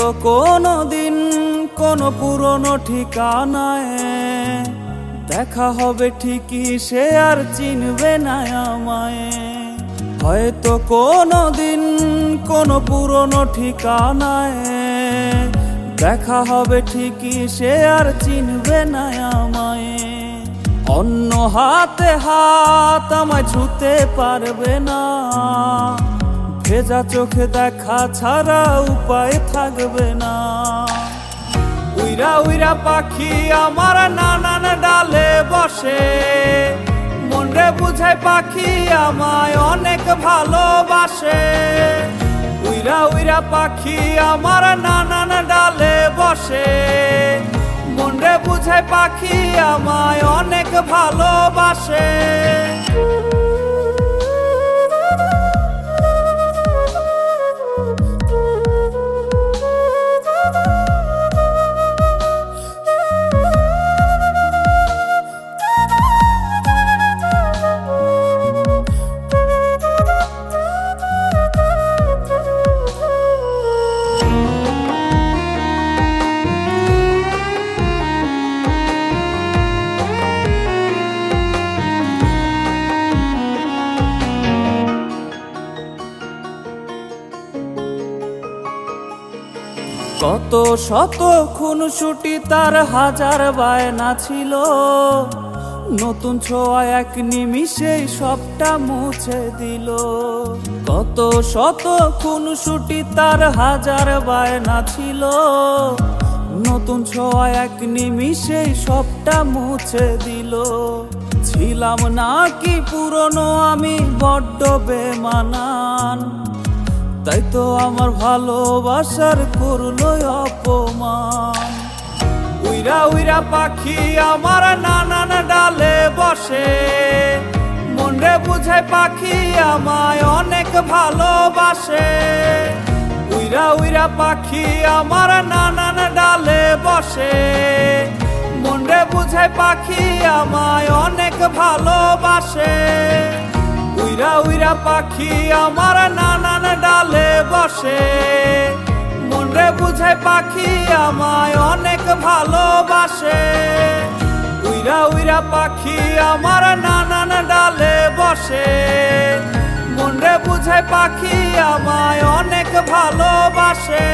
হয়তো কোনো দিন কোনো পুরনো ঠিকানায় দেখা হবে ঠিকই, সে আর চিনবে না আমায়। হয়তো কোনো দিন কোনো পুরনো ঠিকানায় দেখা হবে ঠিকই, সে আর চিনবে না আমায়। অন্য হাতে হাত আমায় ছুঁতে পারবে না, ভেজা চোখে দেখা ছাড়া উপায় থাকবে না। উইরা উইরা পাখি আমার নানান ডালে বসে, মনরে বুঝায় পাখি আমায় অনেক ভালোবাসে। উইরা উইরা পাখি আমার নানান ডালে বসে, মনরে বুঝায় পাখি আমায় অনেক ভালোবাসে। কত শত খুনসুটি তার হাজার বায়না ছিল, নতুন ছোঁয়া এক নিমিষেই সবটা মুছে দিল। কত শত খুনসুটি তার হাজার বায়না ছিল, নতুন ছোঁয়া এক নিমিষেই সবটা মুছে দিল। ছিলাম নাকি পুরনো আমি বড্ড বেমানান, তাই তো আমার ভালোবাসার করলো অপমান। উইরা উইরা পাখি আমার নানান ডালে বসে, মনরে বুঝায় পাখি আমায় অনেক ভালোবাসে। উইরা উইরা পাখি আমার নানান ডালে বসে, মনরে বুঝায় পাখি আমায় অনেক ভালোবাসে। উইরা উইরা পাখি আমার নানান ডালে বসে, মনরে বুঝায় পাখি আমায় অনেক ভালোবাসে। উইরা উইরা পাখি আমার নানান ডালে বসে, মনরে বুঝায় পাখি আমায় অনেক ভালোবাসে।